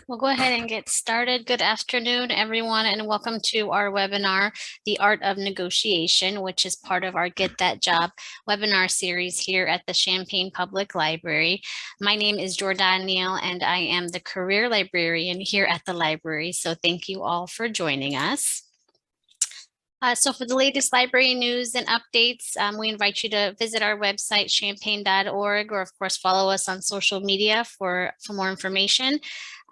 We'll go ahead and get started. Good afternoon, everyone, and welcome to our webinar, The Art of Negotiation, which is part of our Get That Job webinar series here at the Champaign Public Library. My name is Jordan Neal, and I am the career librarian here at the library. So thank you all for joining us. So for the latest library news and updates, we invite you to visit our website, champaign.org, or of course, follow us on social media for more information.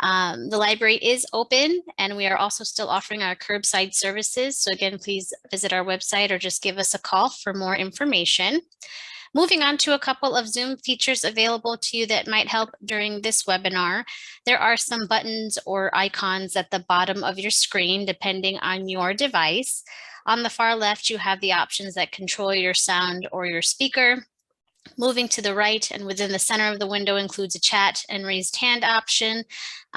The library is open and we are also still offering our curbside services. So again, please visit our website or just give us a call for more information. Moving on to a couple of Zoom features available to you that might help during this webinar. There are some buttons or icons at the bottom of your screen, depending on your device. On the far left, you have the options that control your sound or your speaker. Moving to the right and within the center of the window includes a chat and raised hand option.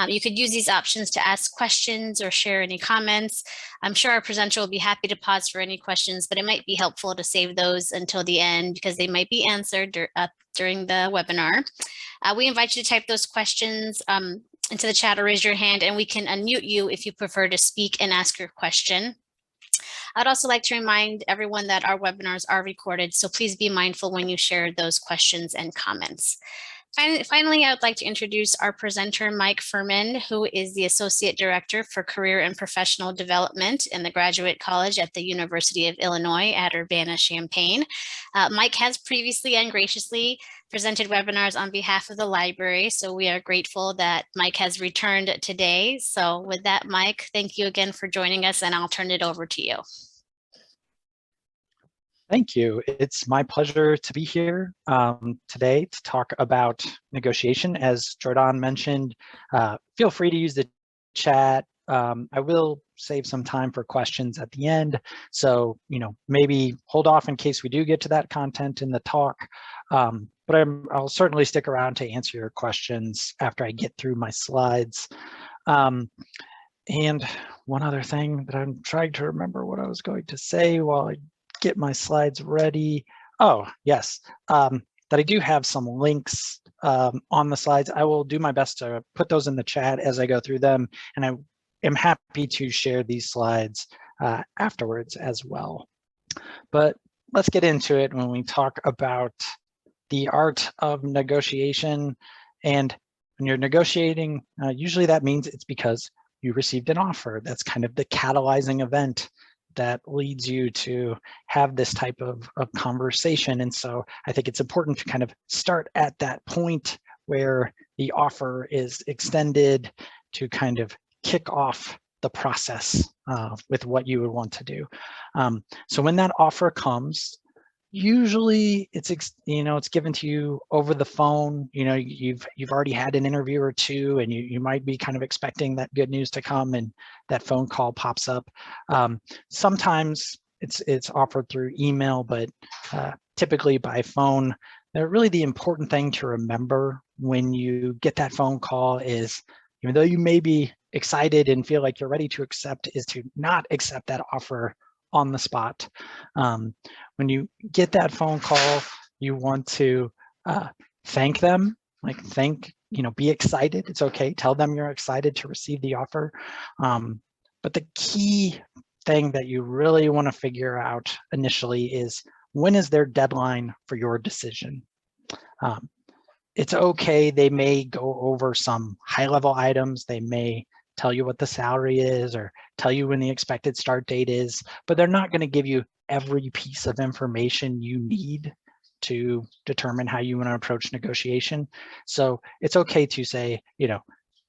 You could use these options to ask questions or share any comments. I'm sure our presenter will be happy to pause for any questions, but it might be helpful to save those until the end because they might be answered during the webinar. We invite you to type those questions into the chat or raise your hand, and we can unmute you if you prefer to speak and ask your question. I'd also like to remind everyone that our webinars are recorded, so please be mindful when you share those questions and comments. Finally, I would like to introduce our presenter, Mike Firmand, who is the Associate Director for Career and Professional Development in the Graduate College at the University of Illinois at Urbana-Champaign. Mike has previously and graciously presented webinars on behalf of the library, so we are grateful that Mike has returned today. So with that, Mike, thank you again for joining us, and I'll turn it over to you. Thank you. It's my pleasure to be here today to talk about negotiation. As Jordan mentioned, feel free to use the chat. I will save some time for questions at the end. So, maybe hold off in case we do get to that content in the talk. But I'll certainly stick around to answer your questions after I get through my slides. And one other thing that I'm trying to remember what I was going to say while I get my slides ready. Oh, yes, that I do have some links on the slides. I will do my best to put those in the chat as I go through them, and I am happy to share these slides afterwards as well. But let's get into it when we talk about the art of negotiation. And when you're negotiating, usually that means it's because you received an offer. That's kind of the catalyzing event that leads you to have this type of conversation. And so I think it's important to kind of start at that point where the offer is extended to kind of kick off the process with what you would want to do. So when that offer comes, usually it's given to you over the phone. You've already had an interview or two, and you might be kind of expecting that good news to come, and that phone call pops up. Sometimes it's offered through email, but typically by phone. Really, the important thing to remember when you get that phone call is, even though you may be excited and feel like you're ready to accept, is to not accept that offer on the spot. When you get that phone call, you want to thank them, be excited. It's okay, tell them you're excited to receive the offer. But the key thing that you really want to figure out initially is, when is their deadline for your decision? It's okay, they may go over some high-level items. They may tell you what the salary is or tell you when the expected start date is, but they're not going to give you every piece of information you need to determine how you want to approach negotiation. So it's okay to say,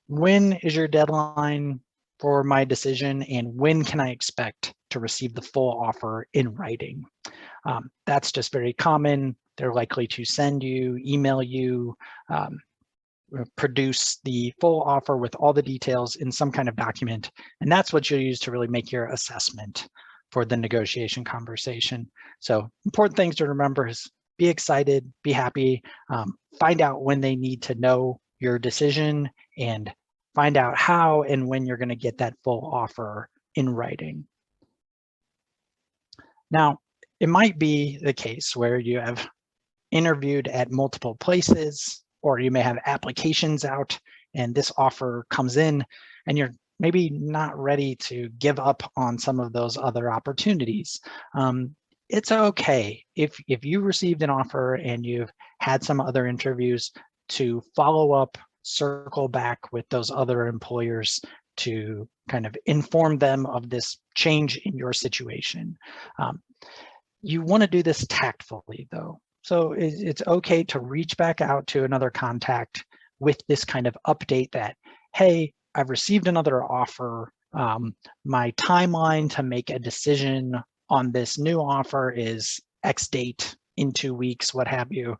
when is your deadline for my decision, and when can I expect to receive the full offer in writing? That's just very common. They're likely to send you, email you, produce the full offer with all the details in some kind of document. And that's what you'll use to really make your assessment for the negotiation conversation. So important things to remember is be excited, be happy, find out when they need to know your decision, and find out how and when you're going to get that full offer in writing. Now, it might be the case where you have interviewed at multiple places, or you may have applications out and this offer comes in and you're maybe not ready to give up on some of those other opportunities. It's okay if you received an offer and you've had some other interviews to follow up, circle back with those other employers to kind of inform them of this change in your situation. You want to do this tactfully though. So it's okay to reach back out to another contact with this kind of update that, hey, I've received another offer. My timeline to make a decision on this new offer is X date in 2 weeks, what have you,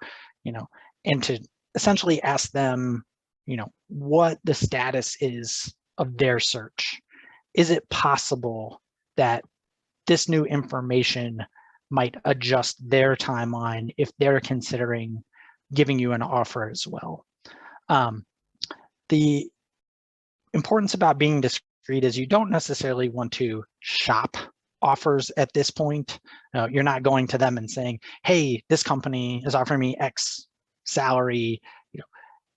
and to essentially ask them, what the status is of their search. Is it possible that this new information might adjust their timeline if they're considering giving you an offer as well? The importance about being discreet is you don't necessarily want to shop offers at this point. You're not going to them and saying, hey, this company is offering me X salary,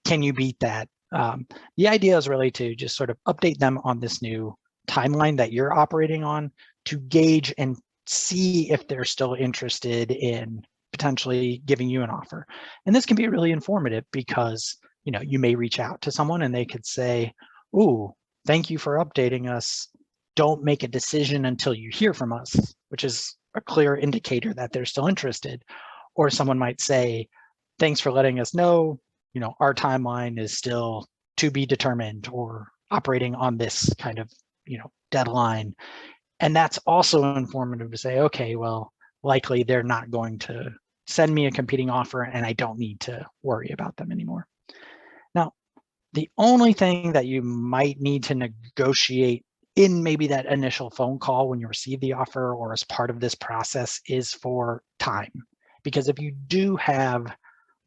can you beat that? The idea is really to just sort of update them on this new timeline that you're operating on to gauge and see if they're still interested in potentially giving you an offer. And this can be really informative because, you may reach out to someone and they could say, ooh, thank you for updating us. Don't make a decision until you hear from us, which is a clear indicator that they're still interested. Or someone might say, thanks for letting us know, our timeline is still to be determined or operating on this kind of, deadline. And that's also informative to say, okay, well, likely they're not going to send me a competing offer and I don't need to worry about them anymore. Now, the only thing that you might need to negotiate in maybe that initial phone call when you receive the offer or as part of this process is for time. Because if you do have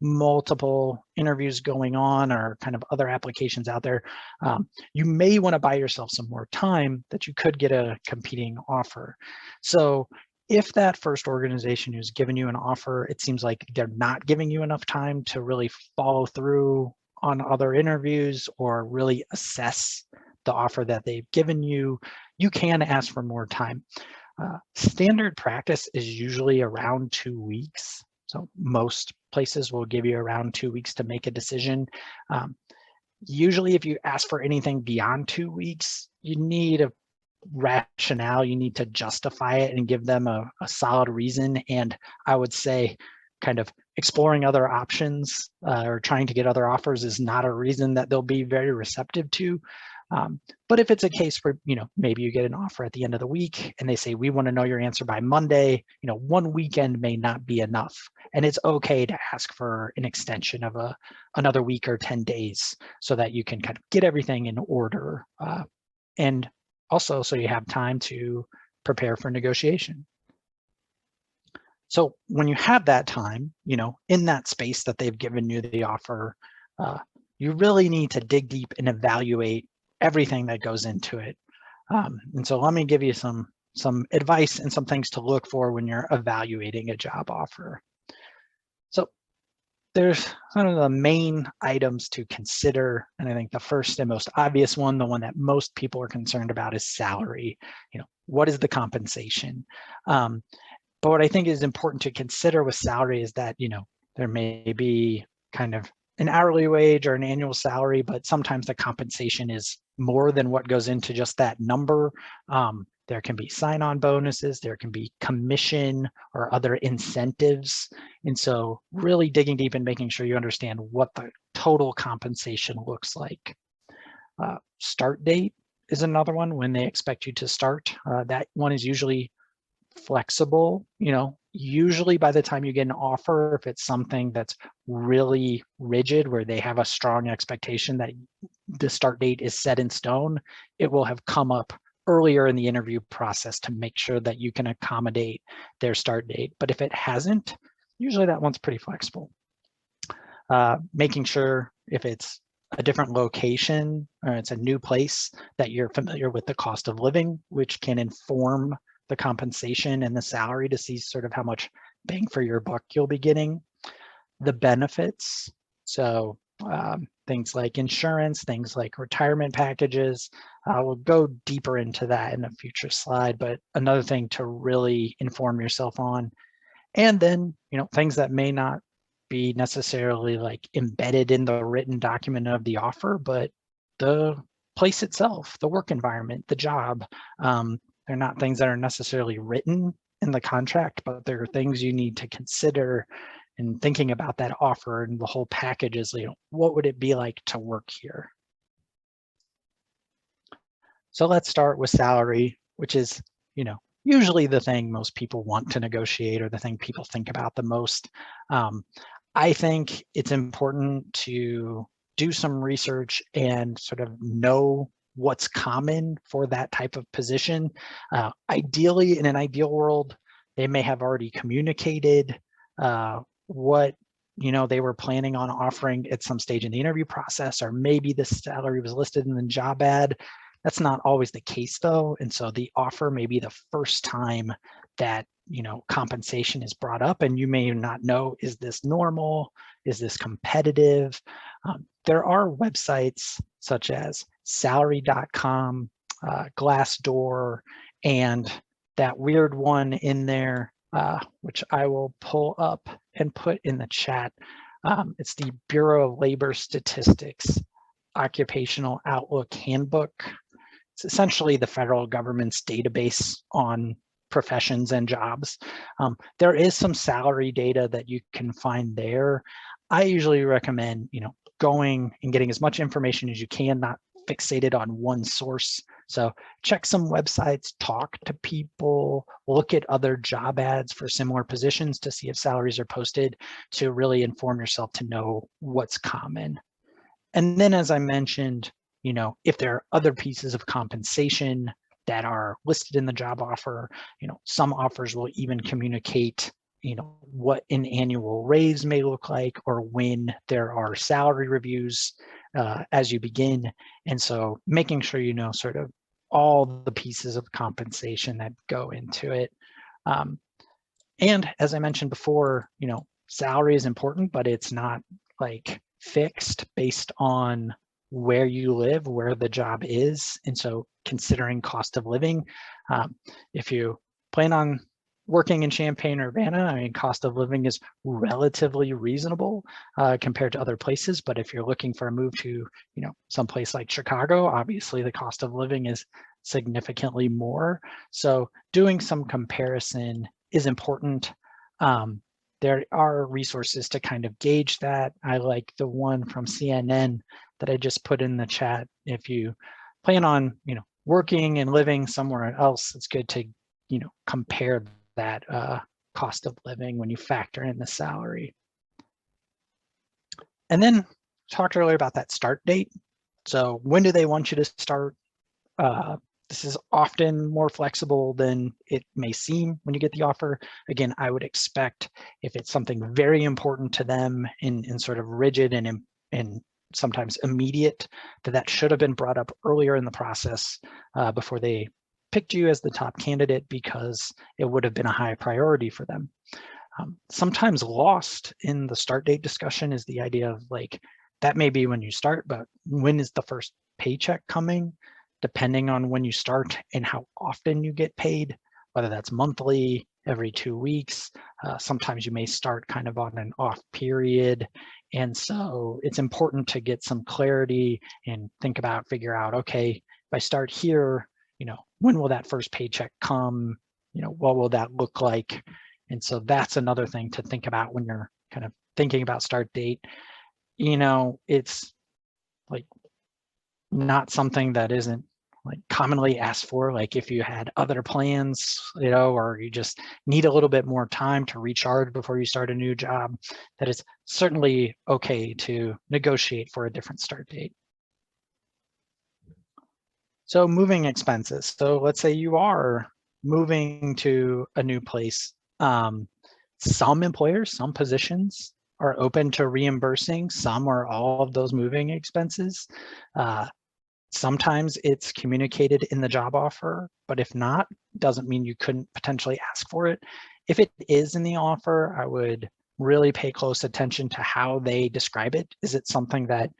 multiple interviews going on or kind of other applications out there, you may want to buy yourself some more time that you could get a competing offer. So if that first organization who's given you an offer, it seems like they're not giving you enough time to really follow through on other interviews or really assess the offer that they've given you, you can ask for more time. Standard practice is usually around 2 weeks. So most places will give you around 2 weeks to make a decision. Usually if you ask for anything beyond 2 weeks, you need a rationale, you need to justify it and give them a solid reason. And I would say kind of exploring other options or trying to get other offers is not a reason that they'll be very receptive to. But if it's a case where, maybe you get an offer at the end of the week and they say, we want to know your answer by Monday, 1 weekend may not be enough. And it's okay to ask for an extension of another week or 10 days so that you can kind of get everything in order. And also, so you have time to prepare for negotiation. So when you have that time, in that space that they've given you the offer, you really need to dig deep and evaluate everything that goes into it. And so let me give you some advice and some things to look for when you're evaluating a job offer. So there's kind of the main items to consider. And I think the first and most obvious one, the one that most people are concerned about, is salary. What is the compensation? But what I think is important to consider with salary is that, there may be kind of an hourly wage or an annual salary, but sometimes the compensation is more than what goes into just that number. There can be sign-on bonuses, there can be commission or other incentives. And so really digging deep and making sure you understand what the total compensation looks like. Start date is another one, when they expect you to start. That one is usually flexible. Usually by the time you get an offer, if it's something that's really rigid where they have a strong expectation that the start date is set in stone, it will have come up earlier in the interview process to make sure that you can accommodate their start date. But if it hasn't, usually that one's pretty flexible. Making sure if it's a different location or it's a new place that you're familiar with the cost of living, which can inform the compensation and the salary to see sort of how much bang for your buck you'll be getting. The benefits. So things like insurance, things like retirement packages. We'll go deeper into that in a future slide, but another thing to really inform yourself on. And then, things that may not be necessarily like embedded in the written document of the offer, but the place itself, the work environment, the job. They're not things that are necessarily written in the contract, but they're things you need to consider in thinking about that offer, and the whole package is, what would it be like to work here? So let's start with salary, which is, usually the thing most people want to negotiate, or the thing people think about the most. I think it's important to do some research and sort of know what's common for that type of position. Ideally, in an ideal world, they may have already communicated what they were planning on offering at some stage in the interview process, or maybe the salary was listed in the job ad. That's not always the case, though, and so the offer may be the first time that compensation is brought up, and you may not know, is this normal? Is this competitive? There are websites such as salary.com, Glassdoor, and that weird one in there, which I will pull up and put in the chat. It's the Bureau of Labor Statistics Occupational Outlook Handbook. It's essentially the federal government's database on professions and jobs. There is some salary data that you can find there. I usually recommend, going and getting as much information as you can, not fixated on one source. So check some websites, talk to people, look at other job ads for similar positions to see if salaries are posted, to really inform yourself to know what's common. And then, as I mentioned, if there are other pieces of compensation that are listed in the job offer, some offers will even communicate, what an annual raise may look like, or when there are salary reviews as you begin. And so making sure sort of all the pieces of compensation that go into it. And as I mentioned before, salary is important, but it's not like fixed based on where you live, where the job is. And so considering cost of living, if you plan on working in Champaign, Urbana, cost of living is relatively reasonable compared to other places. But if you're looking for a move to, someplace like Chicago, obviously the cost of living is significantly more. So doing some comparison is important. There are resources to kind of gauge that. I like the one from CNN that I just put in the chat. If you plan on, working and living somewhere else, it's good to, compare that cost of living when you factor in the salary. And then talked earlier about that start date. So when do they want you to start? This is often more flexible than it may seem when you get the offer. Again, I would expect, if it's something very important to them and sort of rigid and sometimes immediate, that should have been brought up earlier in the process before they picked you as the top candidate, because it would have been a high priority for them. Sometimes lost in the start date discussion is the idea of that may be when you start, but when is the first paycheck coming? Depending on when you start and how often you get paid, whether that's monthly, every 2 weeks. Sometimes you may start kind of on an off period. And so it's important to get some clarity and figure out, okay, if I start here, when will that first paycheck come? What will that look like? And so that's another thing to think about when you're kind of thinking about start date. It's not something that isn't commonly asked for. If you had other plans, or you just need a little bit more time to recharge before you start a new job, that it's certainly okay to negotiate for a different start date. So moving expenses. So let's say you are moving to a new place. Some employers, some positions are open to reimbursing some or all of those moving expenses. Sometimes it's communicated in the job offer, but if not, doesn't mean you couldn't potentially ask for it. If it is in the offer, I would really pay close attention to how they describe it. Is it something that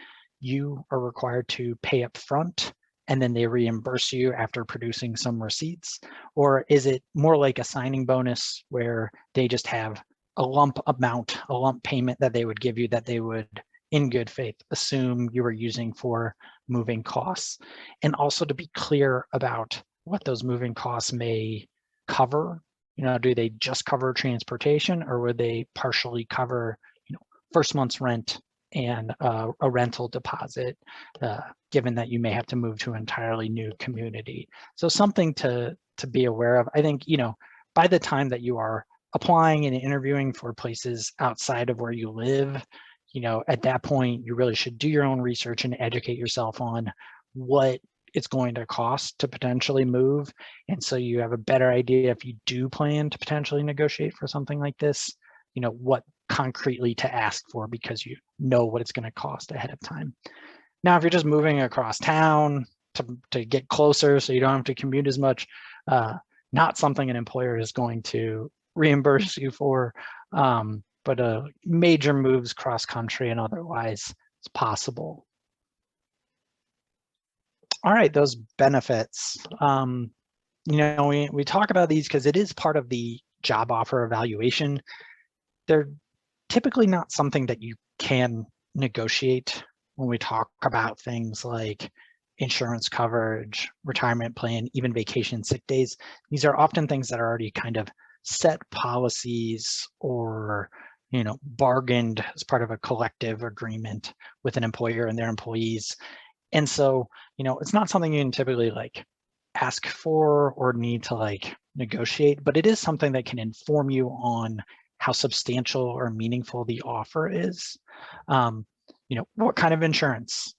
you are required to pay up front and then they reimburse you after producing some receipts? Or is it more like a signing bonus where they just have a lump amount, a lump payment that they would give you that they would, in good faith, assume you were using for moving costs? And also to be clear about what those moving costs may cover. Do they just cover transportation, or would they partially cover, first month's rent and a rental deposit, given that you may have to move to an entirely new community? So something to be aware of. I think, by the time that you are applying and interviewing for places outside of where you live, at that point, you really should do your own research and educate yourself on what it's going to cost to potentially move. And so you have a better idea, if you do plan to potentially negotiate for something like this, what concretely to ask for, because you know what it's going to cost ahead of time. Now, if you're just moving across town to get closer so you don't have to commute as much, not something an employer is going to reimburse you for, but major moves cross country and otherwise, it's possible. All right, those benefits. We talk about these because it is part of the job offer evaluation. They're typically not something that you can negotiate when we talk about things like insurance coverage, retirement plan, even vacation, sick days. These are often things that are already kind of set policies or bargained as part of a collective agreement with an employer and their employees. And so, it's not something you can typically ask for or need to negotiate, but it is something that can inform you on how substantial or meaningful the offer is. What kind of insurance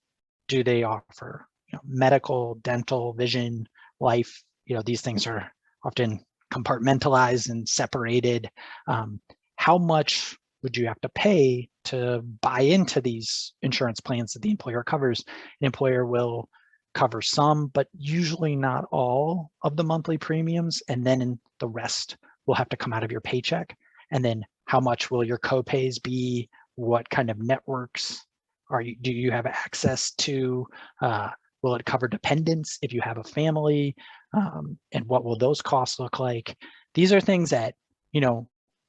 do they offer? Medical, dental, vision, life, these things are often compartmentalized and separated. How much would you have to pay to buy into these insurance plans that the employer covers? An employer will cover some, but usually not all of the monthly premiums, and then the rest will have to come out of your paycheck. And then how much will your copays be? What kind of networks do you have access to? Will it cover dependents if you have a family? And what will those costs look like? These are things that,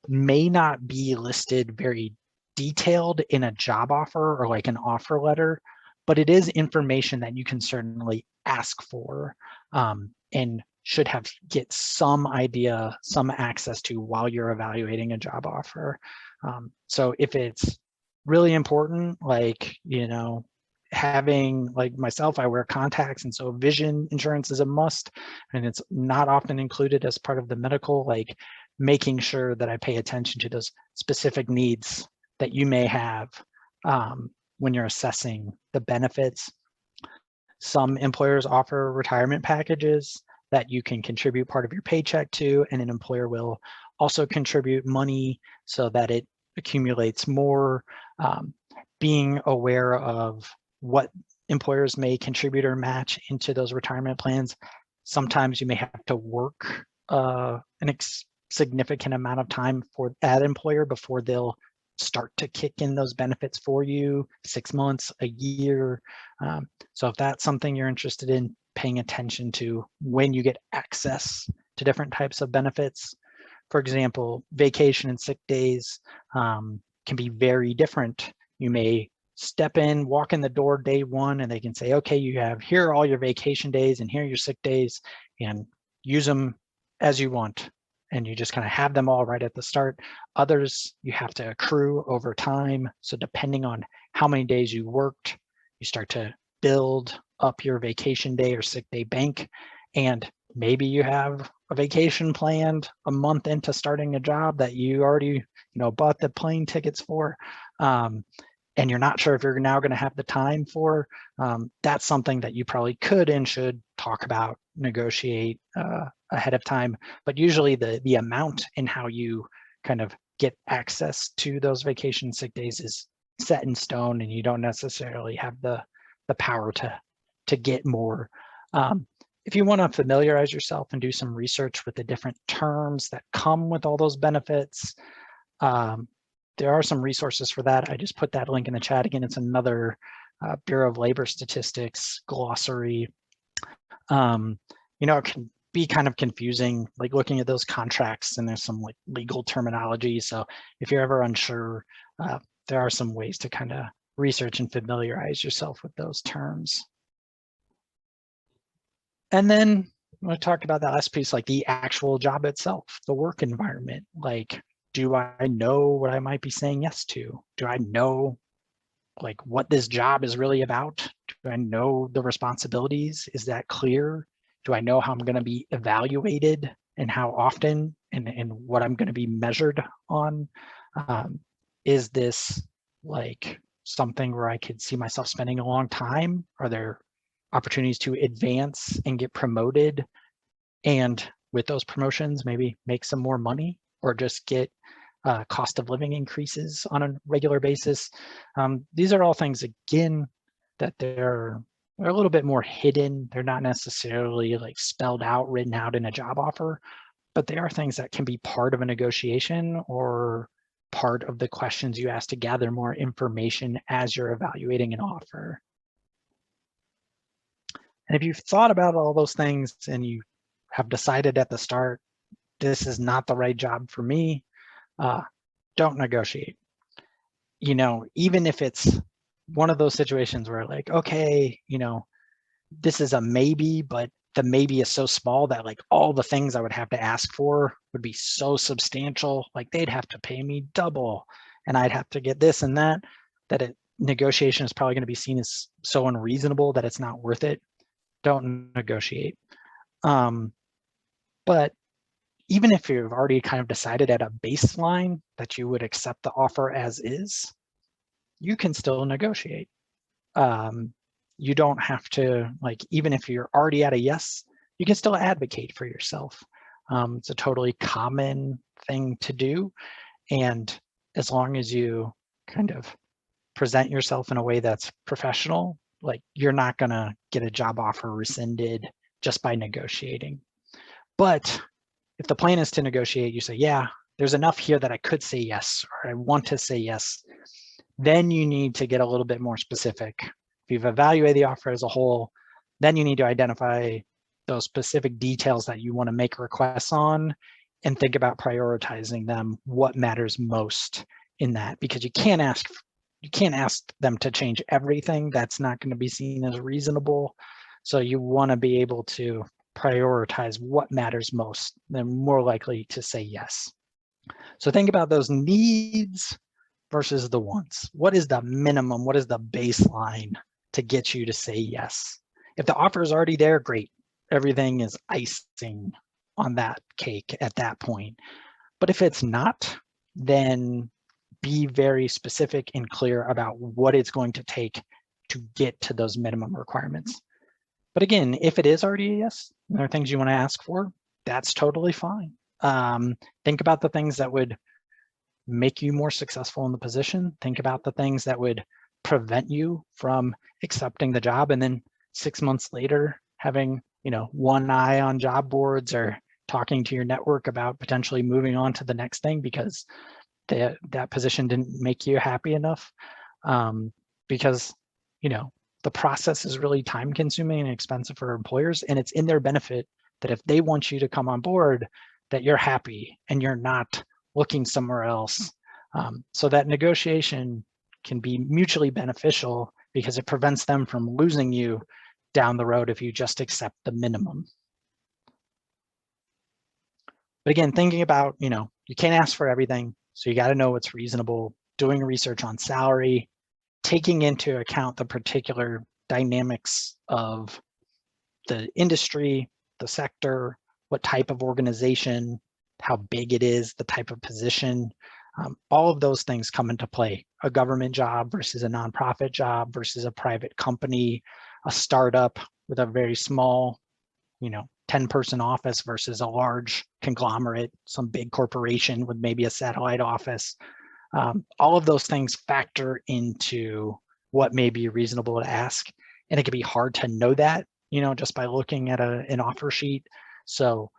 may not be listed very detailed in a job offer or an offer letter, but it is information that you can certainly ask for and should get some idea, some access to while you're evaluating a job offer. So if it's really important, having, myself, I wear contacts, and so vision insurance is a must, and it's not often included as part of the medical, making sure that I pay attention to those specific needs that you may have when you're assessing the benefits. Some employers offer retirement packages that you can contribute part of your paycheck to, and an employer will also contribute money so that it accumulates more. Being aware of what employers may contribute or match into those retirement plans. Sometimes you may have to work significant amount of time for that employer before they'll start to kick in those benefits for you, 6 months, a year. So if that's something you're interested in paying attention to when you get access to different types of benefits, for example, vacation and sick days can be very different. You may step in, walk in the door day one, and they can say, okay, here are all your vacation days and here are your sick days, and use them as you want. And you just kind of have them all right at the start. Others, you have to accrue over time. So depending on how many days you worked, you start to build up your vacation day or sick day bank. And maybe you have a vacation planned a month into starting a job that you already, bought the plane tickets for. And you're not sure if you're now going to have the time for. That's something that you probably could and should talk about, negotiate ahead of time. But usually the amount and how you kind of get access to those vacation sick days is set in stone, and you don't necessarily have the power to get more. If you want to familiarize yourself and do some research with the different terms that come with all those benefits, there are some resources for that. I just put that link in the chat again. It's another Bureau of Labor Statistics glossary. It can be kind of confusing, like looking at those contracts, and there's some like legal terminology. So if you're ever unsure, there are some ways to kind of research and familiarize yourself with those terms. And then I talked about that last piece, like the actual job itself, the work environment. Like, do I know what I might be saying yes to? Do I know like what this job is really about? Do I know the responsibilities? Is that clear? Do I know how I'm going to be evaluated and how often, and what I'm going to be measured on? Is this like something where I could see myself spending a long time? Are there opportunities to advance and get promoted, and with those promotions maybe make some more money, or just get cost of living increases on a regular basis? These are all things, again, that they're a little bit more hidden. They're not necessarily like spelled out, written out in a job offer, but they are things that can be part of a negotiation or part of the questions you ask to gather more information as you're evaluating an offer. And if you've thought about all those things and you have decided at the start, this is not the right job for me, don't negotiate. Even if it's one of those situations where like, okay, this is a maybe, but the maybe is so small that like all the things I would have to ask for would be so substantial, like they'd have to pay me double and I'd have to get this and that, negotiation is probably going to be seen as so unreasonable that it's not worth it. Don't negotiate. But even if you've already kind of decided at a baseline that you would accept the offer as is, you can still negotiate. You don't have to, like, even if you're already at a yes, you can still advocate for yourself. It's a totally common thing to do. And as long as you kind of present yourself in a way that's professional, like you're not gonna get a job offer rescinded just by negotiating. But if the plan is to negotiate, you say, yeah, there's enough here that I could say yes, or I want to say yes, then you need to get a little bit more specific. If you've evaluated the offer as a whole, then you need to identify those specific details that you want to make requests on and think about prioritizing them, what matters most in that, because you can't ask them to change everything. That's not going to be seen as reasonable. So you want to be able to prioritize what matters most. They're more likely to say yes. So think about those needs versus the wants. What is the minimum? What is the baseline to get you to say yes? If the offer is already there, great. Everything is icing on that cake at that point. But if it's not, then be very specific and clear about what it's going to take to get to those minimum requirements. But again, if it is already a yes, there are things you want to ask for, that's totally fine. Think about the things that would make you more successful in the position. Think about the things that would prevent you from accepting the job, and then 6 months later having one eye on job boards or talking to your network about potentially moving on to the next thing because that position didn't make you happy enough. Because the process is really time consuming and expensive for employers, and it's in their benefit that if they want you to come on board, that you're happy and you're not looking somewhere else. So that negotiation can be mutually beneficial because it prevents them from losing you down the road if you just accept the minimum. But again, thinking about, you can't ask for everything, so you got to know what's reasonable, doing research on salary, taking into account the particular dynamics of the industry, the sector, what type of organization, how big it is, the type of position. All of those things come into play. A government job versus a nonprofit job versus a private company, a startup with a very small, 10-person office versus a large conglomerate, some big corporation with maybe a satellite office. All of those things factor into what may be reasonable to ask. And it can be hard to know that, just by looking at an offer sheet. So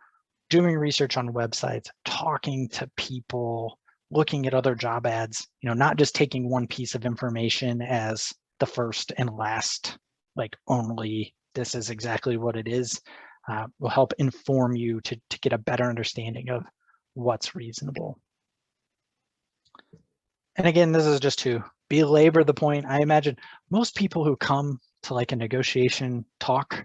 doing research on websites, talking to people, looking at other job ads, not just taking one piece of information as the first and last, like only this is exactly what it is, will help inform you to get a better understanding of what's reasonable. And again, this is just to belabor the point. I imagine most people who come to like a negotiation talk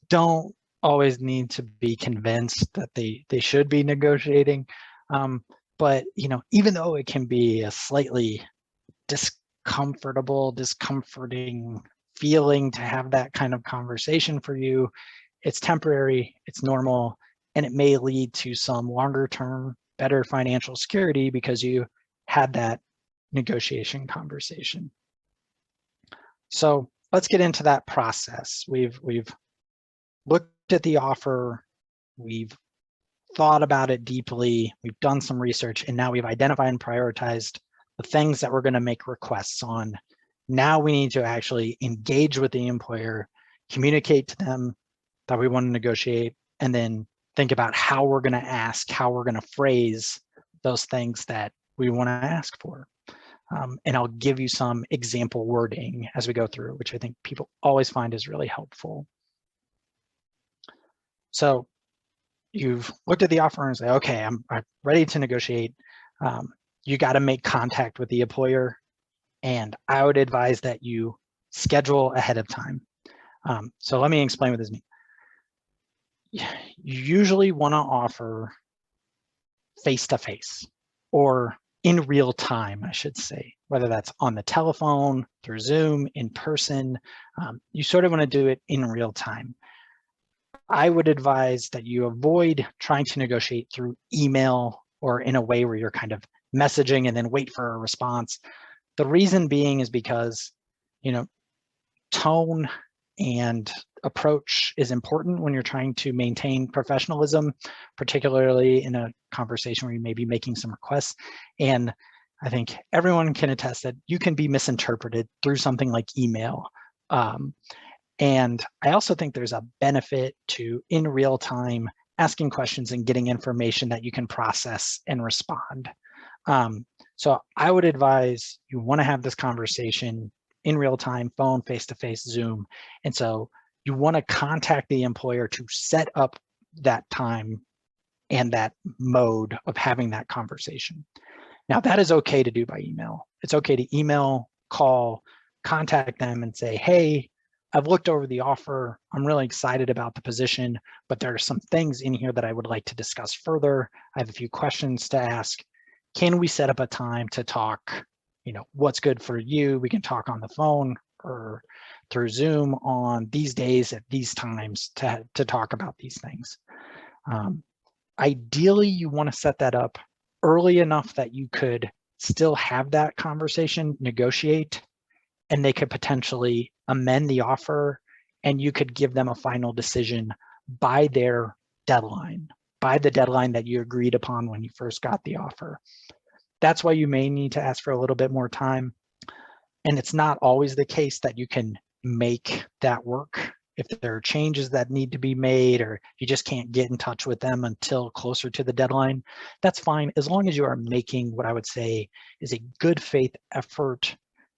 don't always need to be convinced that they should be negotiating. But even though it can be a slightly discomforting feeling to have that kind of conversation for you, it's temporary, it's normal, and it may lead to some longer term better financial security because you had that negotiation conversation. So let's get into that process. We've looked at the offer, we've thought about it deeply, we've done some research, and now we've identified and prioritized the things that we're going to make requests on. Now we need to actually engage with the employer, communicate to them that we want to negotiate, and then think about how we're going to ask, how we're going to phrase those things that we want to ask for. And I'll give you some example wording as we go through, which I think people always find is really helpful. So you've looked at the offer and say, okay, I'm ready to negotiate. You got to make contact with the employer, and I would advise that you schedule ahead of time. So let me explain what this means. You usually want to offer face-to-face or in real time, I should say, whether that's on the telephone, through Zoom, in person. You sort of want to do it in real time. I would advise that you avoid trying to negotiate through email or in a way where you're kind of messaging and then wait for a response. The reason being is because, tone and approach is important when you're trying to maintain professionalism, particularly in a conversation where you may be making some requests. And I think everyone can attest that you can be misinterpreted through something like email. And I also think there's a benefit to, in real time, asking questions and getting information that you can process and respond. So I would advise you want to have this conversation in real time, phone, face-to-face, Zoom. And so you want to contact the employer to set up that time and that mode of having that conversation. Now, that is okay to do by email. It's okay to email, call, contact them and say, hey, I've looked over the offer. I'm really excited about the position, but there are some things in here that I would like to discuss further. I have a few questions to ask. Can we set up a time to talk? What's good for you? We can talk on the phone or through Zoom on these days at these times to talk about these things. Ideally, you want to set that up early enough that you could still have that conversation, negotiate, and they could potentially amend the offer, and you could give them a final decision by their deadline, by the deadline that you agreed upon when you first got the offer. That's why you may need to ask for a little bit more time. And it's not always the case that you can make that work. If there are changes that need to be made, or you just can't get in touch with them until closer to the deadline, that's fine, as long as you are making what I would say is a good faith effort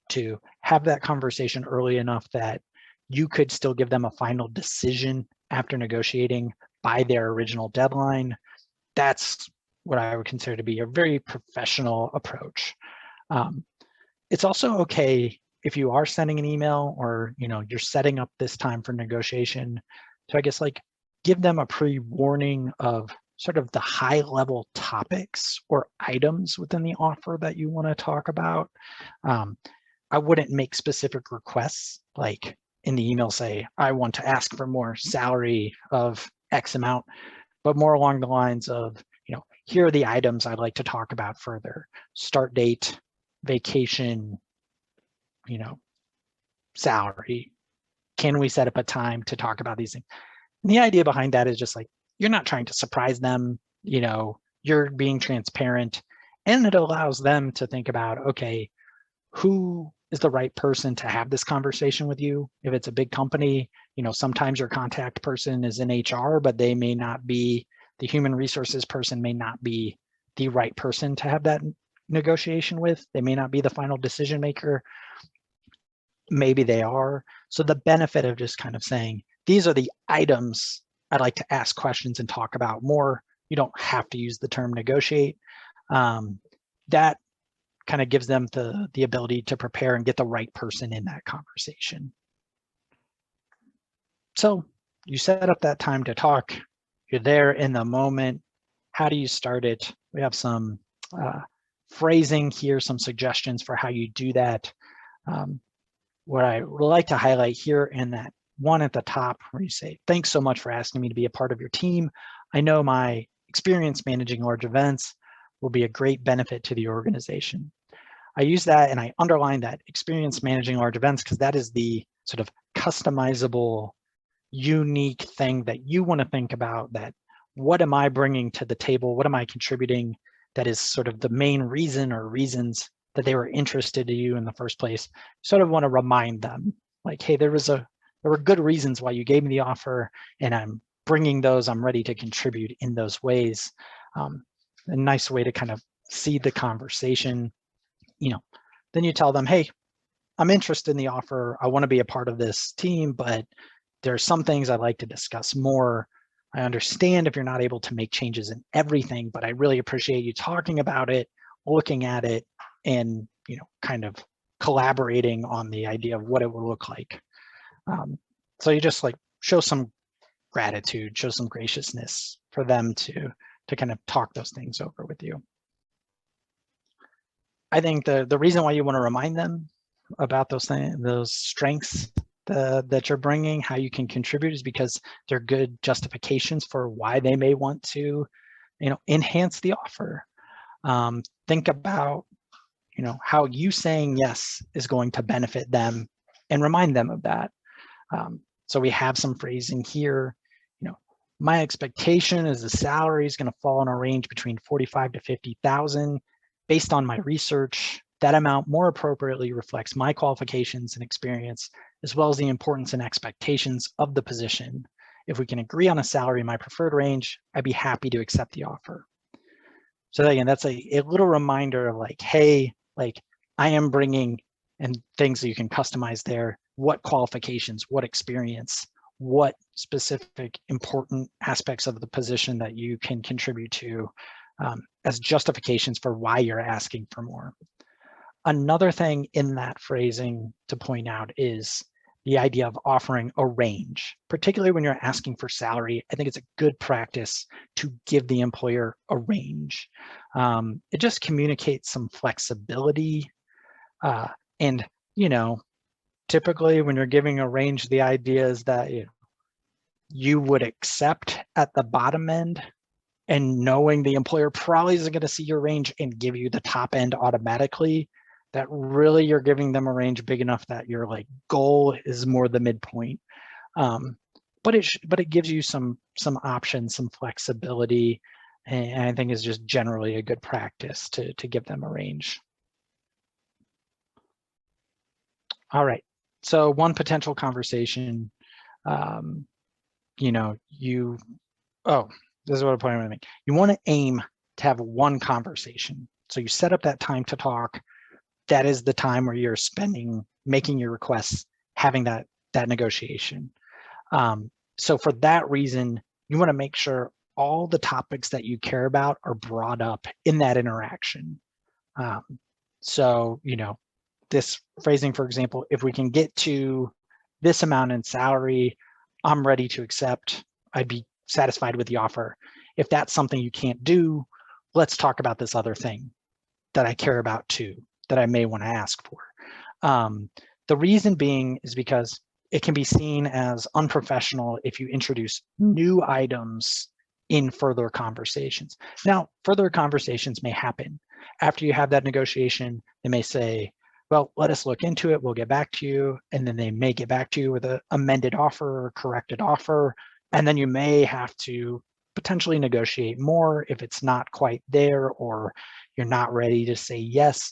to have that conversation early enough that you could still give them a final decision after negotiating by their original deadline. That's what I would consider to be a very professional approach. It's also okay if you are sending an email or you're setting up this time for negotiation to, I guess, like give them a pre-warning of sort of the high level topics or items within the offer that you want to talk about. I wouldn't make specific requests like in the email say, I want to ask for more salary of X amount, but more along the lines of, here are the items I'd like to talk about further. Start date, vacation, salary. Can we set up a time to talk about these things? And the idea behind that is just like, you're not trying to surprise them, you're being transparent, and it allows them to think about, okay, who is the right person to have this conversation with you? If it's a big company, sometimes your contact person is in HR, but they may not be, the human resources person may not be the right person to have that negotiation with. They may not be the final decision maker. maybe they are. So the benefit of just kind of saying, these are the items I'd like to ask questions and talk about more. You don't have to use the term negotiate. That kind of gives them the ability to prepare and get the right person in that conversation. So you set up that time to talk. You're there in the moment. How do you start it? We have some phrasing here, some suggestions for how you do that. What I would like to highlight here in that one at the top where you say, thanks so much for asking me to be a part of your team. I know my experience managing large events will be a great benefit to the organization. I use that and I underline that experience managing large events because that is the sort of customizable, unique thing that you want to think about, that what am I bringing to the table? What am I contributing that is sort of the main reason or reasons that they were interested in you in the first place? Sort of want to remind them like, hey, there were good reasons why you gave me the offer and I'm bringing those, I'm ready to contribute in those ways. A nice way to kind of seed the conversation. Then you tell them, hey, I'm interested in the offer. I want to be a part of this team, but there are some things I'd like to discuss more. I understand if you're not able to make changes in everything, but I really appreciate you talking about it, looking at it, and kind of collaborating on the idea of what it will look like. So you just like show some gratitude, show some graciousness for them to kind of talk those things over with you. I think the reason why you want to remind them about those things, those strengths that you're bringing, how you can contribute, is because they're good justifications for why they may want to, enhance the offer. Think about, how you saying yes is going to benefit them, and remind them of that. So we have some phrasing here. My expectation is the salary is going to fall in a range between 45 to 50,000. Based on my research, that amount more appropriately reflects my qualifications and experience, as well as the importance and expectations of the position. If we can agree on a salary in my preferred range, I'd be happy to accept the offer. So again, that's a little reminder of like, hey, like I am bringing, and things that you can customize there, what qualifications, what experience, what specific important aspects of the position that you can contribute to as justifications for why you're asking for more. Another thing in that phrasing to point out is the idea of offering a range, particularly when you're asking for salary. I think it's a good practice to give the employer a range. It just communicates some flexibility. And, typically when you're giving a range, the idea is that you would accept at the bottom end, and knowing the employer probably isn't going to see your range and give you the top end automatically, that really you're giving them a range big enough that your like goal is more the midpoint. But it gives you some options, some flexibility, and I think is just generally a good practice to give them a range. All right, so one potential conversation, this is what a point I'm going to make. You want to aim to have one conversation. So you set up that time to talk. That is the time where you're spending, making your requests, having that negotiation. So for that reason, you want to make sure all the topics that you care about are brought up in that interaction. So, this phrasing, for example, if we can get to this amount in salary, I'm ready to accept. I'd be satisfied with the offer. If that's something you can't do, let's talk about this other thing that I care about too, that I may want to ask for. The reason being is because it can be seen as unprofessional if you introduce new items in further conversations. Now, further conversations may happen. After you have that negotiation, they may say, well, let us look into it, we'll get back to you. And then they may get back to you with an amended offer or corrected offer. And then you may have to potentially negotiate more if it's not quite there, or you're not ready to say yes.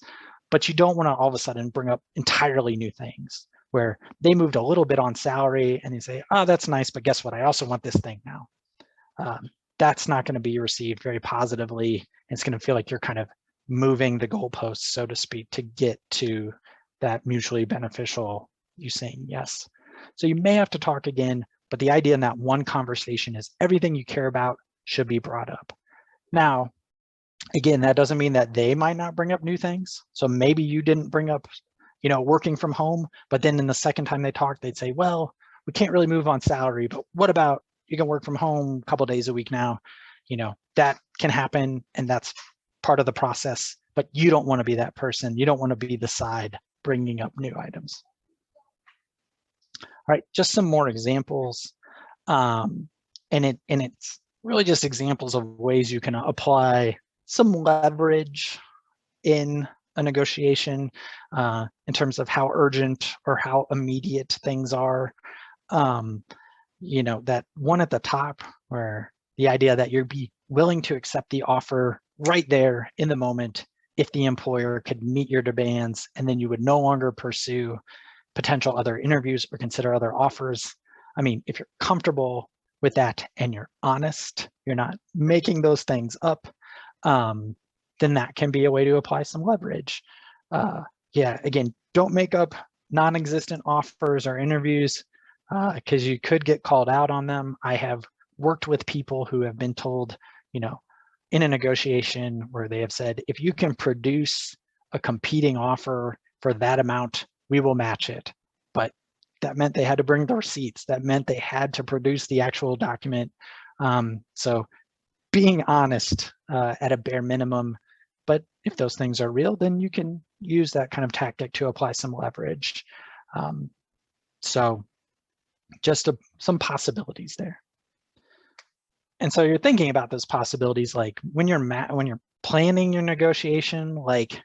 But you don't want to all of a sudden bring up entirely new things where they moved a little bit on salary and you say, oh, that's nice, but guess what? I also want this thing now. That's not going to be received very positively. It's going to feel like you're kind of moving the goalposts, so to speak, to get to that mutually beneficial you saying yes. So you may have to talk again, but the idea in that one conversation is everything you care about should be brought up. Now, again, that doesn't mean that they might not bring up new things. So maybe you didn't bring up, working from home, but then in the second time they talk, they'd say, well, we can't really move on salary, but what about you can work from home a couple days a week now? That can happen, and that's part of the process, but you don't want to be that person. You don't want to be the side bringing up new items. All right, just some more examples. And it's really just examples of ways you can apply some leverage in a negotiation in terms of how urgent or how immediate things are. That one at the top where the idea that you'd be willing to accept the offer right there in the moment if the employer could meet your demands, and then you would no longer pursue potential other interviews or consider other offers. I mean, if you're comfortable with that and you're honest, you're not making those things up, then that can be a way to apply some leverage. Again, don't make up non-existent offers or interviews because you could get called out on them. I have worked with people who have been told, in a negotiation where they have said, if you can produce a competing offer for that amount, we will match it. But that meant they had to bring the receipts. That meant they had to produce the actual document. So being honest at a bare minimum, but if those things are real, then you can use that kind of tactic to apply some leverage. So just some possibilities there. And so you're thinking about those possibilities, like when you're planning your negotiation, like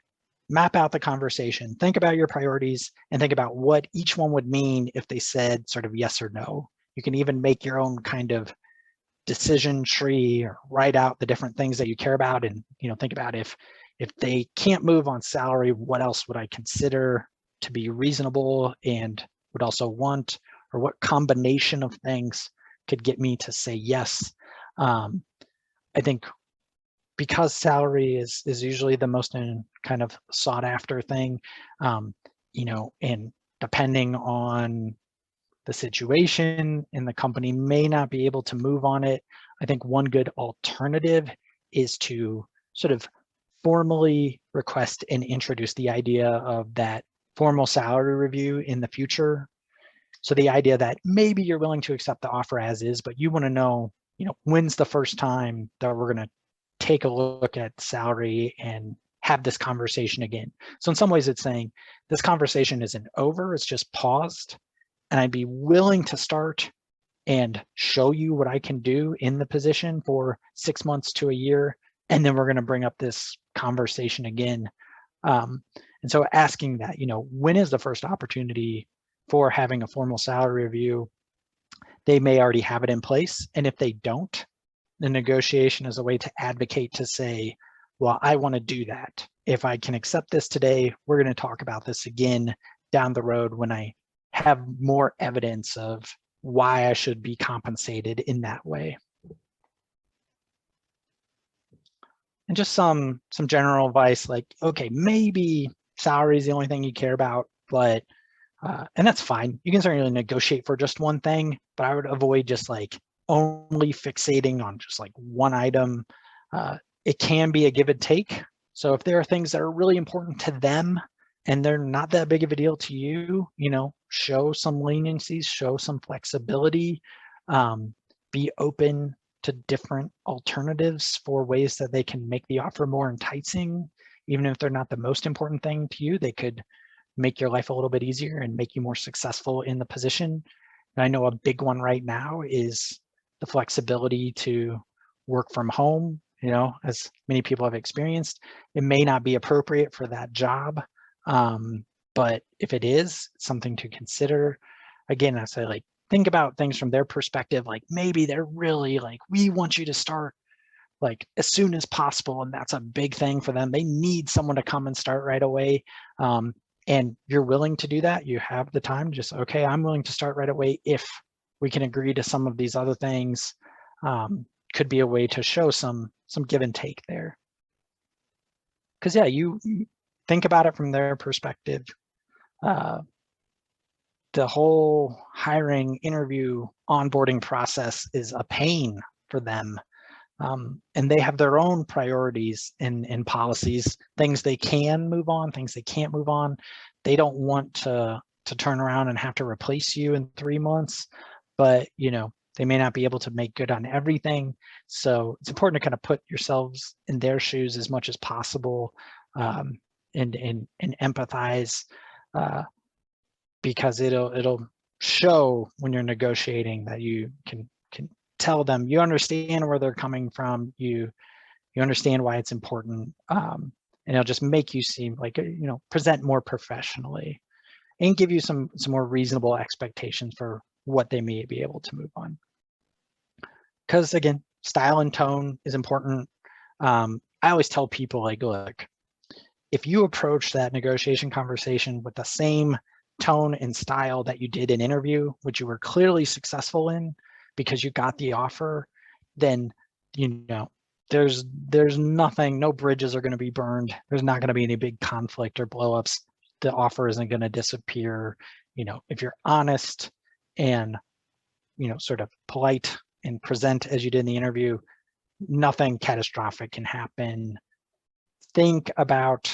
map out the conversation, think about your priorities, and think about what each one would mean if they said sort of yes or no. You can even make your own kind of decision tree or write out the different things that you care about, and think about if they can't move on salary, what else would I consider to be reasonable and would also want, or what combination of things could get me to say yes. I think because salary is usually the most kind of sought after thing, and depending on the situation and the company may not be able to move on it, I think one good alternative is to sort of formally request and introduce the idea of that formal salary review in the future. So the idea that maybe you're willing to accept the offer as is, but you want to know, when's the first time that we're going to take a look at salary and have this conversation again. So in some ways it's saying this conversation isn't over, it's just paused, and I'd be willing to start and show you what I can do in the position for 6 months to a year, and then we're going to bring up this conversation again. And so asking that, when is the first opportunity for having a formal salary review? They may already have it in place, and if they don't, the negotiation is a way to advocate to say, well, I want to do that. If I can accept this today, we're going to talk about this again down the road when I have more evidence of why I should be compensated in that way. And just some general advice, like, okay, maybe salary is the only thing you care about, but and that's fine. You can certainly negotiate for just one thing, but I would avoid just like only fixating on just like one item. It can be a give and take. So if there are things that are really important to them and they're not that big of a deal to you, show some leniencies, show some flexibility, be open to different alternatives for ways that they can make the offer more enticing. Even if they're not the most important thing to you, they could make your life a little bit easier and make you more successful in the position. And I know a big one right now is the flexibility to work from home. As many people have experienced, it may not be appropriate for that job, but if it is, it's something to consider. Again, I say, like, think about things from their perspective. Like, maybe they're really like, we want you to start like as soon as possible, and that's a big thing for them. They need someone to come and start right away. And you're willing to do that. You have the time. Just, okay, I'm willing to start right away if we can agree to some of these other things. Could be a way to show some give and take there. Because yeah, you think about it from their perspective. the whole hiring, interview, onboarding process is a pain for them. And they have their own priorities and policies, things they can move on, things they can't move on. They don't want to turn around and have to replace you in 3 months, but they may not be able to make good on everything. So it's important to kind of put yourselves in their shoes as much as possible, and empathize, because it'll show when you're negotiating that you can tell them you understand where they're coming from, you understand why it's important, and it'll just make you seem like, present more professionally and give you some more reasonable expectations for what they may be able to move on. Because again, style and tone is important. I always tell people, like, look, if you approach that negotiation conversation with the same tone and style that you did in interview, which you were clearly successful in because you got the offer, then there's nothing, no bridges are going to be burned. There's not going to be any big conflict or blowups. The offer isn't going to disappear. If you're honest and sort of polite and present as you did in the interview, nothing catastrophic can happen. Think about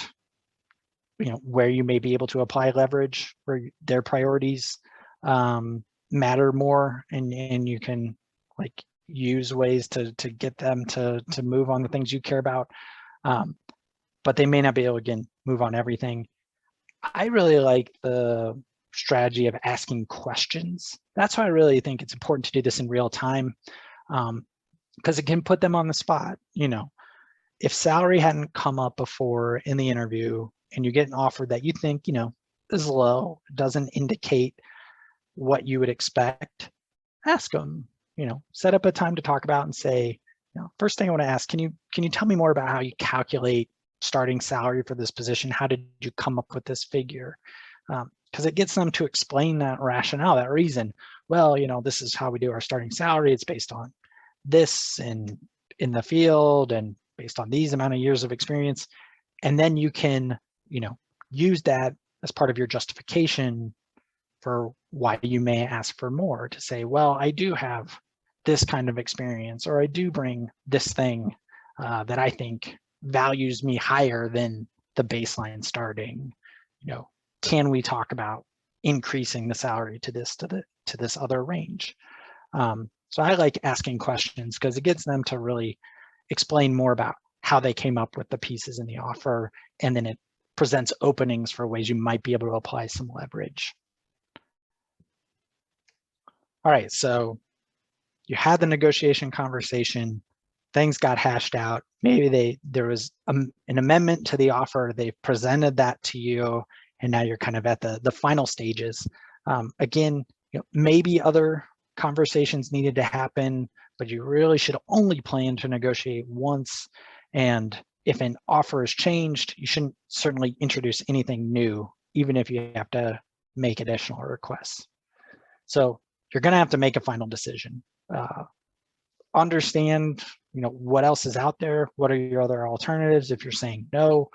where you may be able to apply leverage, where their priorities matter more, and you can use ways to get them to move on the things you care about, but they may not be able to, again, move on everything. I really like the strategy of asking questions. That's why I really think it's important to do this in real time, because it can put them on the spot. If salary hadn't come up before in the interview and you get an offer that you think is low, doesn't indicate what you would expect, ask them. Set up a time to talk about and say, first thing I want to ask, can you tell me more about how you calculate starting salary for this position? How did you come up with this figure? Because it gets them to explain that rationale, that reason. Well, this is how we do our starting salary. It's based on this and in the field and based on these amount of years of experience. And then you can, use that as part of your justification for why you may ask for more, to say, well, I do have this kind of experience, or I do bring this thing that I think values me higher than the baseline starting. Can we talk about increasing the salary to this other range? So I like asking questions because it gets them to really explain more about how they came up with the pieces in the offer, and then it presents openings for ways you might be able to apply some leverage. All right, so you had the negotiation conversation, things got hashed out. Maybe there was an amendment to the offer, they presented that to you, and now you're kind of at the final stages. Again, maybe other conversations needed to happen, but you really should only plan to negotiate once. And if an offer is changed, you shouldn't certainly introduce anything new, even if you have to make additional requests. So you're going to have to make a final decision. Understand, what else is out there. What are your other alternatives? If you're saying no,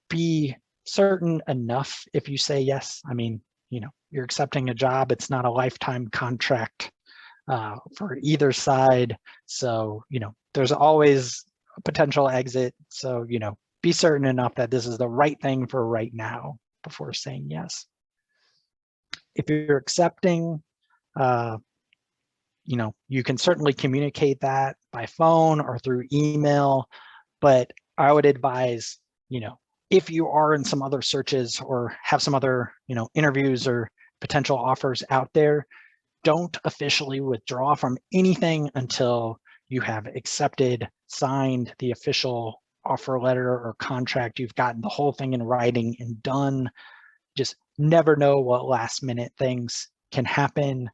be certain enough if you say yes. I mean, you're accepting a job. It's not a lifetime contract for either side. So, there's always a potential exit. So, be certain enough that this is the right thing for right now before saying yes. If you're accepting, you can certainly communicate that by phone or through email, but I would advise, if you are in some other searches or have some other, interviews or potential offers out there, don't officially withdraw from anything until you have accepted, signed the official offer letter or contract. You've gotten the whole thing in writing and done. Just never know what last minute things can happen.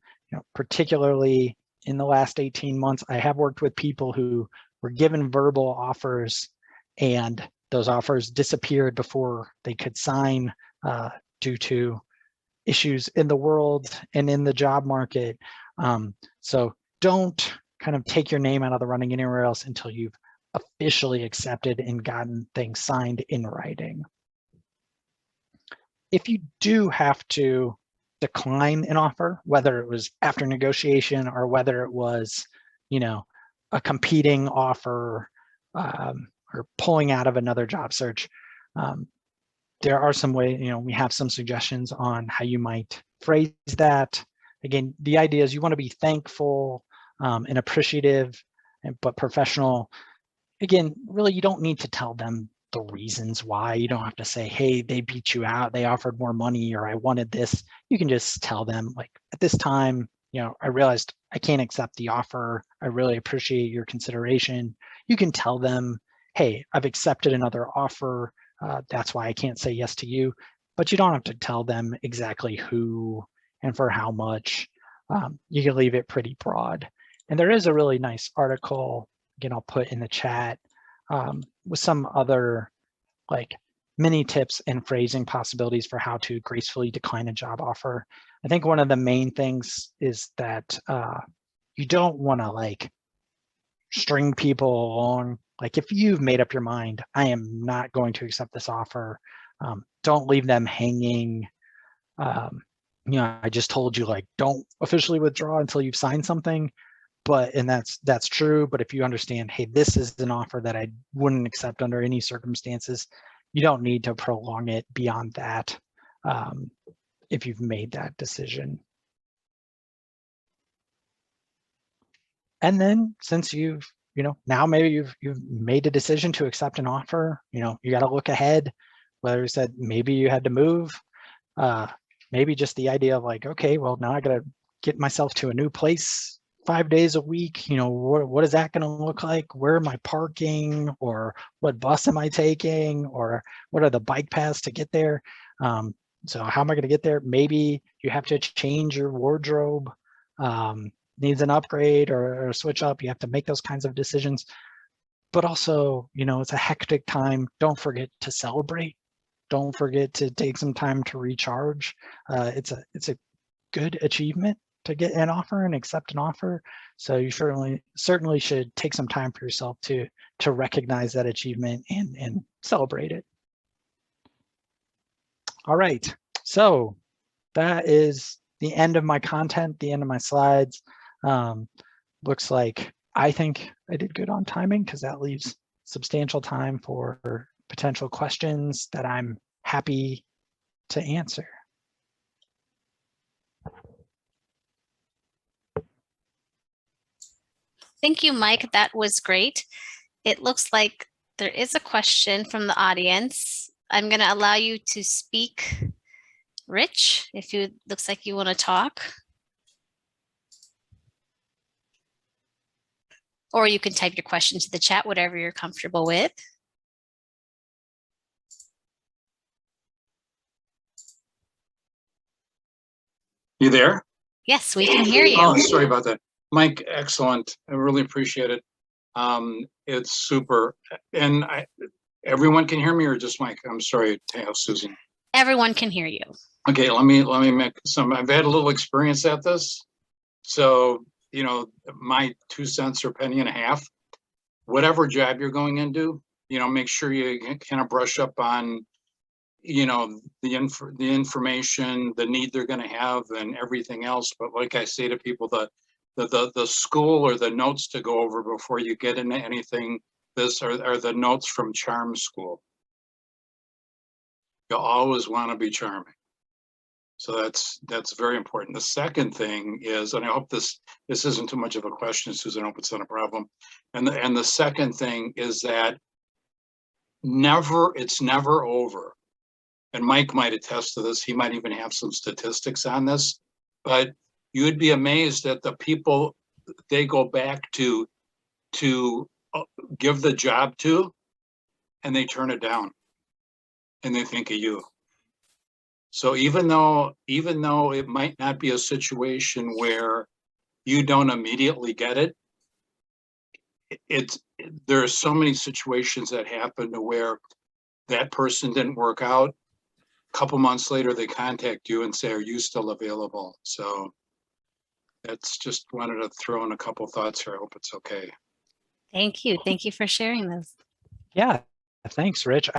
Particularly in the last 18 months, I have worked with people who were given verbal offers and those offers disappeared before they could sign due to issues in the world and in the job market. So don't kind of take your name out of the running anywhere else until you've officially accepted and gotten things signed in writing. If you do have to decline an offer, whether it was after negotiation or whether it was, a competing offer or pulling out of another job search. There are some ways, we have some suggestions on how you might phrase that. Again, the idea is you want to be thankful and appreciative, but professional. Again, really, you don't need to tell them the reasons why. You don't have to say, hey, they beat you out, they offered more money, or I wanted this. You can just tell them, like, at this time, I realized I can't accept the offer. I really appreciate your consideration. You can tell them, hey, I've accepted another offer. That's why I can't say yes to you. But you don't have to tell them exactly who and for how much. You can leave it pretty broad. And there is a really nice article, again, I'll put in the chat, with some other like mini tips and phrasing possibilities for how to gracefully decline a job offer. I think one of the main things is that you don't want to like string people along. Like if you've made up your mind, I am not going to accept this offer, don't leave them hanging. I just told you, like, don't officially withdraw until you've signed something. And that's true. But if you understand, hey, this is an offer that I wouldn't accept under any circumstances, you don't need to prolong it beyond that if you've made that decision. And then since you've, now maybe you've made a decision to accept an offer, you got to look ahead, whether you said maybe you had to move, maybe just the idea of like, okay, well, now I got to get myself to a new place 5 days a week. What is that going to look like? Where am I parking? Or what bus am I taking? Or what are the bike paths to get there? So how am I going to get there? Maybe you have to change your wardrobe, needs an upgrade or a switch up. You have to make those kinds of decisions. But also, it's a hectic time. Don't forget to celebrate. Don't forget to take some time to recharge. It's a good achievement to get an offer and accept an offer. So you certainly should take some time for yourself to recognize that achievement and celebrate it. All right, so that is the end of my content, the end of my slides. Looks like I think I did good on timing because that leaves substantial time for potential questions that I'm happy to answer. Thank you, Mike. That was great. It looks like there is a question from the audience. I'm going to allow you to speak. Rich, if you looks like you want to talk. Or you can type your question to the chat, whatever you're comfortable with. You there? Yes, we can hear you. Oh, sorry about that. Mike, excellent. I really appreciate it. It's super. And everyone can hear me, or just Mike? I'm sorry, Susan. Everyone can hear you. Okay, let me make some. I've had a little experience at this. So, my 2 cents or penny and a half, whatever job you're going into, make sure you kind of brush up on, the information, the need they're going to have and everything else. But like I say to people, the school or the notes to go over before you get into anything, this are the notes from Charm School. You always want to be charming. So that's very important. The second thing is, and I hope this isn't too much of a question, Susan, I hope it's not a problem. And the second thing is that it's never over. And Mike might attest to this. He might even have some statistics on this, but you'd be amazed at the people they go back to give the job to, and they turn it down and they think of you. So even though it might not be a situation where you don't immediately get it, there are so many situations that happen to where that person didn't work out. A couple months later, they contact you and say, "Are you still available?" So that's just wanted to throw in a couple thoughts here. I hope it's okay. Thank you. Thank you for sharing this. Yeah, thanks, Rich.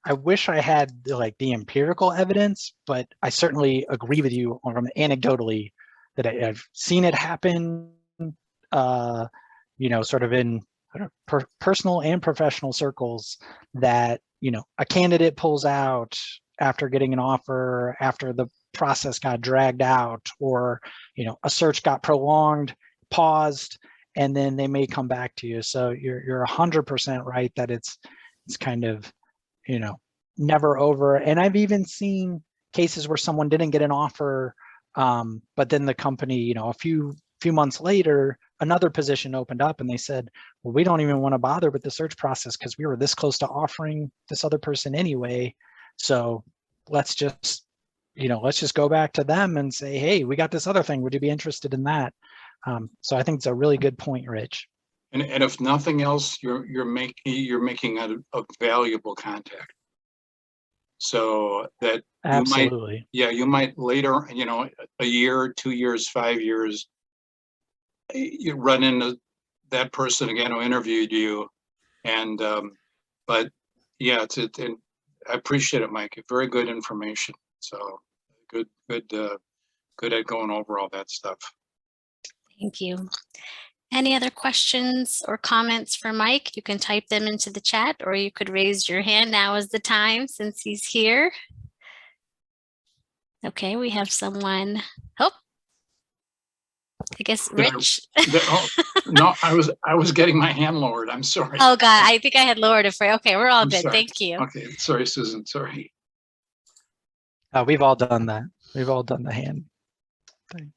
I wish I had like the empirical evidence, but I certainly agree with you from anecdotally that I've seen it happen, sort of in personal and professional circles, that, a candidate pulls out after getting an offer, after the process got dragged out, or, a search got prolonged, paused, and then they may come back to you. So you're 100% right that it's kind of, never over. And I've even seen cases where someone didn't get an offer, but then the company, a few months later, another position opened up and they said, well, we don't even want to bother with the search process because we were this close to offering this other person anyway. So let's just go back to them and say, hey, we got this other thing. Would you be interested in that? So I think it's a really good point, Rich. And if nothing else, you're making a valuable contact. So that absolutely, you might later, a year, 2 years, 5 years, you run into that person again who interviewed you, and but yeah, and I appreciate it, Mike. Very good information. So good at going over all that stuff. Thank you. Any other questions or comments for Mike? You can type them into the chat, or you could raise your hand. Now is the time since he's here. Okay, we have someone. Oh, I guess Rich. No, I was getting my hand lowered. I'm sorry. Oh God, I think I had lowered it for you. Okay, we're all I'm good. sorry. Thank you. Okay, sorry, Susan. Sorry. We've all done that. We've all done the hand thing.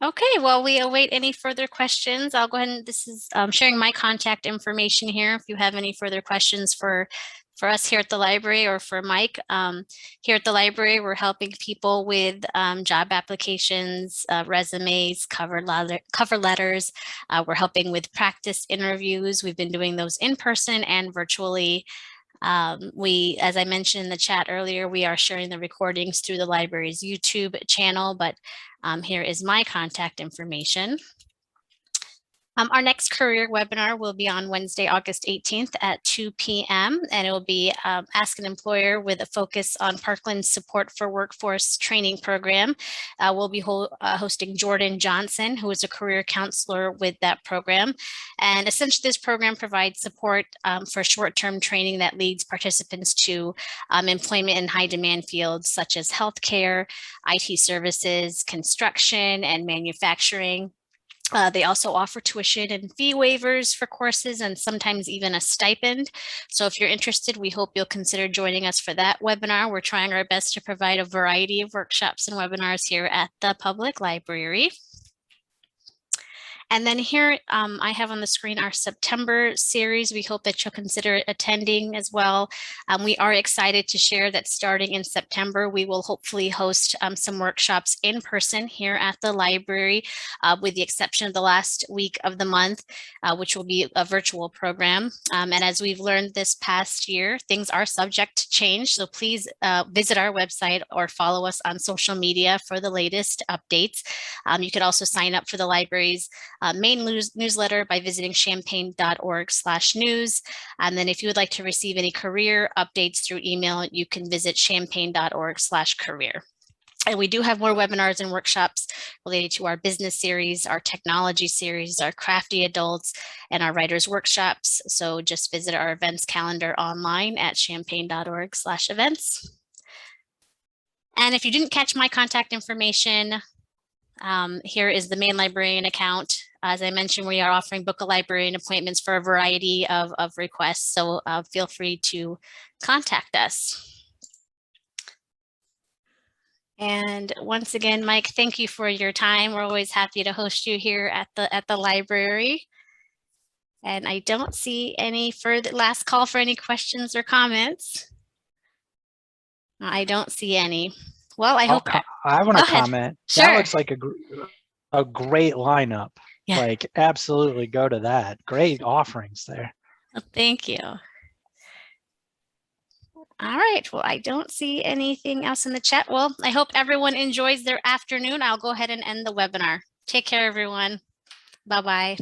Okay, well, we await any further questions. I'll go ahead and this is sharing my contact information here. If you have any further questions for us here at the library or for Mike, here at the library, we're helping people with job applications, resumes, cover letters. We're helping with practice interviews. We've been doing those in person and virtually. As I mentioned in the chat earlier, we are sharing the recordings through the library's YouTube channel, but here is my contact information. Our next career webinar will be on Wednesday, August 18th at 2 p.m. and it will be Ask an Employer with a focus on Parkland's Support for Workforce Training Program. We'll be hosting Jordan Johnson, who is a career counselor with that program. And essentially this program provides support for short-term training that leads participants to employment in high demand fields such as healthcare, IT services, construction, and manufacturing. They also offer tuition and fee waivers for courses and sometimes even a stipend. So if you're interested, we hope you'll consider joining us for that webinar. We're trying our best to provide a variety of workshops and webinars here at the public library. And then here I have on the screen our September series. We hope that you'll consider attending as well. We are excited to share that starting in September, we will hopefully host some workshops in person here at the library, with the exception of the last week of the month, which will be a virtual program. And as we've learned this past year, things are subject to change. So please visit our website or follow us on social media for the latest updates. You could also sign up for the library's main newsletter by visiting champaign.org/news. And then if you would like to receive any career updates through email, you can visit champaign.org/career. And we do have more webinars and workshops related to our business series, our technology series, our crafty adults, and our writers workshops. So just visit our events calendar online at champaign.org/events. And if you didn't catch my contact information, here is the main librarian account. As I mentioned, we are offering book a librarian appointments for a variety of requests, so feel free to contact us. And once again, Mike, thank you for your time. We're always happy to host you here at the library. And I don't see any further last call for any questions or comments. I don't see any. Well, I hope I want to comment. Sure. That looks like a great lineup. Yeah. Like, absolutely go to that. Great offerings there. Well, thank you. All right. Well, I don't see anything else in the chat. Well, I hope everyone enjoys their afternoon. I'll go ahead and end the webinar. Take care, everyone. Bye-bye.